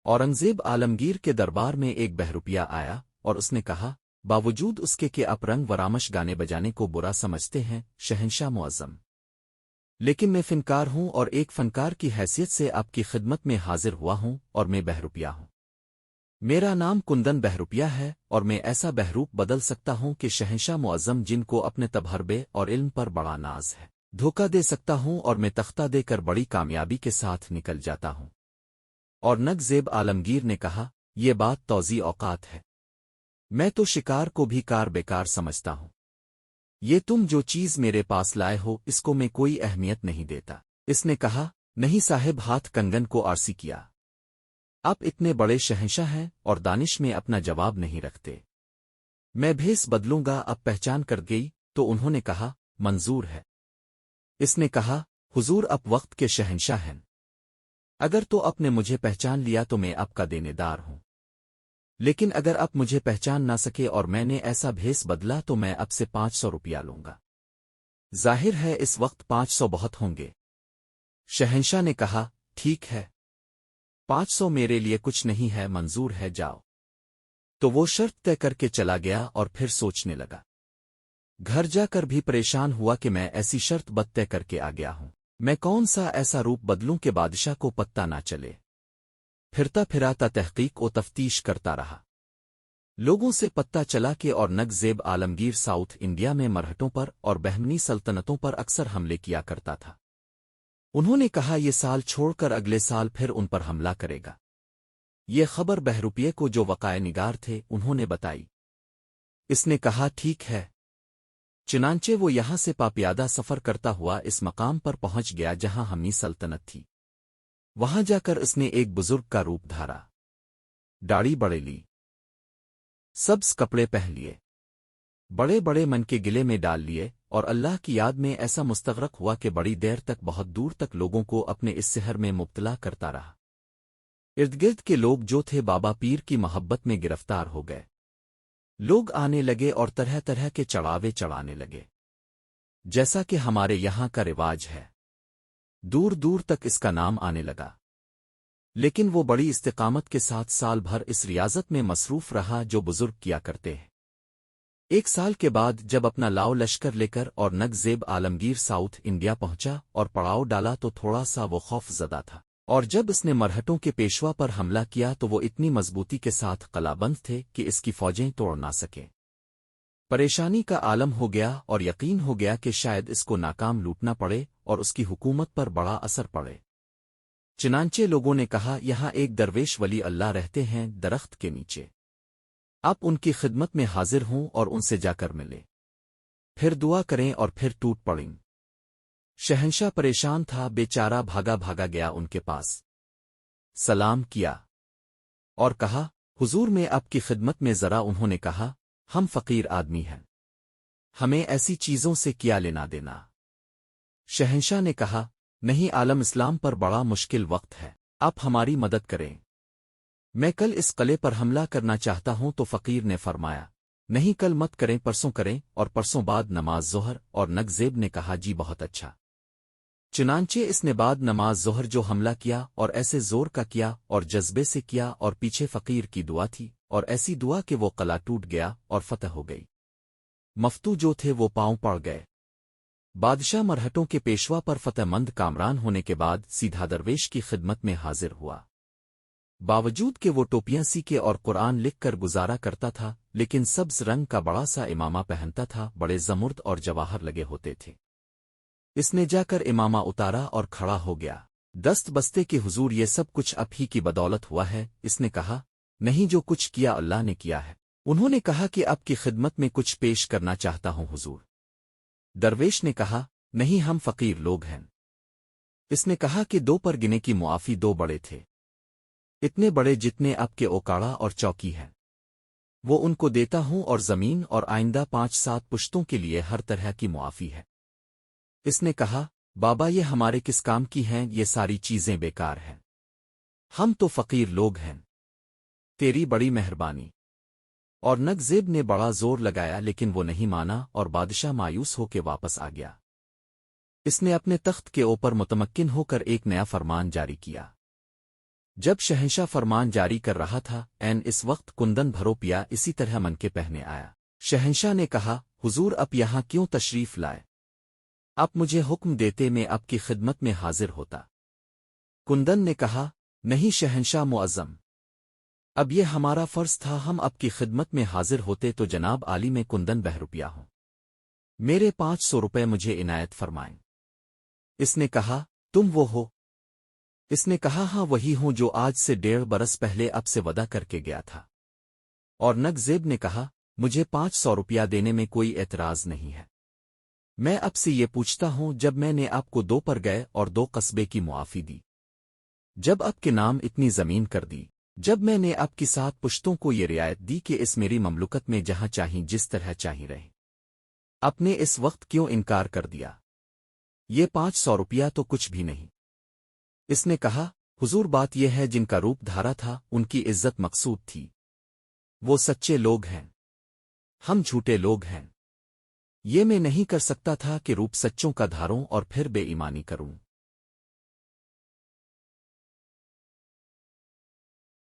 اورنگزیب عالمگیر کے دربار میں ایک بہروپیہ آیا اور اس نے کہا، باوجود اس کے کہ آپ رنگ ورامش گانے بجانے کو برا سمجھتے ہیں شہنشاہ معظم، لیکن میں فنکار ہوں اور ایک فنکار کی حیثیت سے آپ کی خدمت میں حاضر ہوا ہوں اور میں بہروپیہ ہوں۔ میرا نام کندن بہروپیہ ہے اور میں ایسا بہروپ بدل سکتا ہوں کہ شہنشاہ معظم جن کو اپنے تبہربے اور علم پر بڑا ناز ہے دھوکہ دے سکتا ہوں اور میں تختہ دے کر بڑی کامیابی کے ساتھ نکل جاتا ہوں۔ اورنگزیب عالمگیر نے کہا، یہ بات توزیع اوقات ہے، میں تو شکار کو بھی کار بیکار سمجھتا ہوں۔ یہ تم جو چیز میرے پاس لائے ہو اس کو میں کوئی اہمیت نہیں دیتا۔ اس نے کہا، نہیں صاحب، ہاتھ کنگن کو آرسی کیا۔ آپ اتنے بڑے شہنشاہ ہیں اور دانش میں اپنا جواب نہیں رکھتے۔ میں بھیس بدلوں گا، اب پہچان کر گئی تو انہوں نے کہا، منظور ہے۔ اس نے کہا، حضور اب وقت کے شہنشاہ ہیں، اگر تو آپ نے مجھے پہچان لیا تو میں آپ کا دینے دار ہوں، لیکن اگر آپ مجھے پہچان نہ سکے اور میں نے ایسا بھیس بدلا تو میں اب سے 500 روپیہ لوں گا۔ ظاہر ہے اس وقت 500 بہت ہوں گے۔ شہنشاہ نے کہا، ٹھیک ہے، 500 میرے لیے کچھ نہیں ہے، منظور ہے، جاؤ۔ تو وہ شرط طے کر کے چلا گیا اور پھر سوچنے لگا۔ گھر جا کر بھی پریشان ہوا کہ میں ایسی شرط بد طے کر کے آ گیا ہوں، میں کون سا ایسا روپ بدلوں کہ بادشاہ کو پتہ نہ چلے۔ پھرتا پھراتا تحقیق و تفتیش کرتا رہا۔ لوگوں سے پتہ چلا کہ اورنگزیب عالمگیر ساؤتھ انڈیا میں مرہٹوں پر اور بہمنی سلطنتوں پر اکثر حملے کیا کرتا تھا۔ انہوں نے کہا، یہ سال چھوڑ کر اگلے سال پھر ان پر حملہ کرے گا۔ یہ خبر بہروپیے کو جو وقائع نگار تھے انہوں نے بتائی۔ اس نے کہا، ٹھیک ہے۔ چنانچہ وہ یہاں سے پاپیادہ سفر کرتا ہوا اس مقام پر پہنچ گیا جہاں ہمنی سلطنت تھی۔ وہاں جا کر اس نے ایک بزرگ کا روپ دھارا، داڑھی بڑے لی، سبز کپڑے پہن لیے، بڑے بڑے من کے گلے میں ڈال لیے اور اللہ کی یاد میں ایسا مستغرق ہوا کہ بڑی دیر تک، بہت دور تک لوگوں کو اپنے اس سحر میں مبتلا کرتا رہا۔ ارد گرد کے لوگ جو تھے بابا پیر کی محبت میں گرفتار ہو گئے۔ لوگ آنے لگے اور طرح طرح کے چڑھاوے چڑھانے لگے، جیسا کہ ہمارے یہاں کا رواج ہے۔ دور دور تک اس کا نام آنے لگا، لیکن وہ بڑی استقامت کے ساتھ سال بھر اس ریاضت میں مصروف رہا جو بزرگ کیا کرتے ہیں۔ ایک سال کے بعد جب اپنا لاؤ لشکر لے کر اورنگزیب عالمگیر ساؤتھ انڈیا پہنچا اور پڑاؤ ڈالا تو تھوڑا سا وہ خوف زدہ تھا، اور جب اس نے مرہٹوں کے پیشوا پر حملہ کیا تو وہ اتنی مضبوطی کے ساتھ قلعہ بند تھے کہ اس کی فوجیں توڑ نہ سکیں۔ پریشانی کا عالم ہو گیا اور یقین ہو گیا کہ شاید اس کو ناکام لوٹنا پڑے اور اس کی حکومت پر بڑا اثر پڑے۔ چنانچہ لوگوں نے کہا، یہاں ایک درویش ولی اللہ رہتے ہیں درخت کے نیچے، آپ ان کی خدمت میں حاضر ہوں اور ان سے جا کر ملیں، پھر دعا کریں اور پھر ٹوٹ پڑیں۔ شہنشاہ پریشان تھا، بیچارہ بھاگا بھاگا گیا ان کے پاس، سلام کیا اور کہا، حضور میں آپ کی خدمت میں ذرا۔ انہوں نے کہا، ہم فقیر آدمی ہیں، ہمیں ایسی چیزوں سے کیا لینا دینا۔ شہنشاہ نے کہا، نہیں، عالم اسلام پر بڑا مشکل وقت ہے، آپ ہماری مدد کریں، میں کل اس قلعے پر حملہ کرنا چاہتا ہوں۔ تو فقیر نے فرمایا، نہیں، کل مت کریں، پرسوں کریں، اور پرسوں بعد نماز ظہر۔ اور اورنگزیب نے کہا، جی بہت اچھا۔ چنانچہ اس نے بعد نماز ظہر جو حملہ کیا اور ایسے زور کا کیا اور جذبے سے کیا، اور پیچھے فقیر کی دعا تھی اور ایسی دعا کہ وہ قلعہ ٹوٹ گیا اور فتح ہو گئی۔ مفتو جو تھے وہ پاؤں پڑ گئے۔ بادشاہ مرہٹوں کے پیشوا پر فتح مند کامران ہونے کے بعد سیدھا درویش کی خدمت میں حاضر ہوا۔ باوجود کہ وہ ٹوپیاں سیکھے اور قرآن لکھ کر گزارا کرتا تھا، لیکن سبز رنگ کا بڑا سا امامہ پہنتا تھا، بڑے زمرد اور جواہر لگے ہوتے تھے۔ اس نے جا کر امامہ اتارا اور کھڑا ہو گیا، دست بستے کہ حضور یہ سب کچھ آپ ہی کی بدولت ہوا ہے۔ اس نے کہا، نہیں، جو کچھ کیا اللہ نے کیا ہے۔ انہوں نے کہا کہ آپ کی خدمت میں کچھ پیش کرنا چاہتا ہوں حضور۔ درویش نے کہا، نہیں، ہم فقیر لوگ ہیں۔ اس نے کہا کہ 2 پر گنے کی معافی 2 بڑے تھے، اتنے بڑے جتنے آپ کے اوکاڑا اور چوکی ہیں، وہ ان کو دیتا ہوں، اور زمین اور آئندہ 5-7 پشتوں کے لیے ہر طرح کی معافی ہے۔ اس نے کہا، بابا یہ ہمارے کس کام کی ہیں، یہ ساری چیزیں بیکار ہیں، ہم تو فقیر لوگ ہیں، تیری بڑی مہربانی۔ اورنگزیب نے بڑا زور لگایا لیکن وہ نہیں مانا اور بادشاہ مایوس ہو کے واپس آ گیا۔ اس نے اپنے تخت کے اوپر متمکن ہو کر ایک نیا فرمان جاری کیا۔ جب شہنشاہ فرمان جاری کر رہا تھا اس وقت کندن بھرو پیا اسی طرح من کے پہنے آیا۔ شہنشاہ نے کہا، حضور اب یہاں کیوں تشریف لائے؟ اب مجھے حکم دیتے میں آپ کی خدمت میں حاضر ہوتا۔ کندن نے کہا، نہیں شہنشاہ معظم، اب یہ ہمارا فرض تھا، ہم آپ کی خدمت میں حاضر ہوتے تو جناب عالی میں کندن 10 روپیہ ہوں، میرے 500 روپے مجھے عنایت فرمائیں۔ اس نے کہا، تم وہ ہو؟ اس نے کہا، ہاں وہی ہوں جو آج سے 1.5 برس پہلے اب سے وعدہ کر کے گیا تھا۔ اور نگ زیب نے کہا، مجھے 500 روپیہ دینے میں کوئی اعتراض نہیں ہے، میں اب سے یہ پوچھتا ہوں، جب میں نے آپ کو 2 پر گئے اور 2 قصبے کی معافی دی، جب آپ کے نام اتنی زمین کر دی، جب میں نے آپ کی 7 پشتوں کو یہ رعایت دی کہ اس میری مملکت میں جہاں چاہیں جس طرح چاہیں رہیں، آپ نے اس وقت کیوں انکار کر دیا؟ یہ 500 روپیہ تو کچھ بھی نہیں۔ اس نے کہا، حضور بات یہ ہے جن کا روپ دھارا تھا ان کی عزت مقصود تھی، وہ سچے لوگ ہیں، ہم جھوٹے لوگ ہیں، یہ میں نہیں کر سکتا تھا کہ روپ سچوں کا دھاروں اور پھر بے ایمانی کروں۔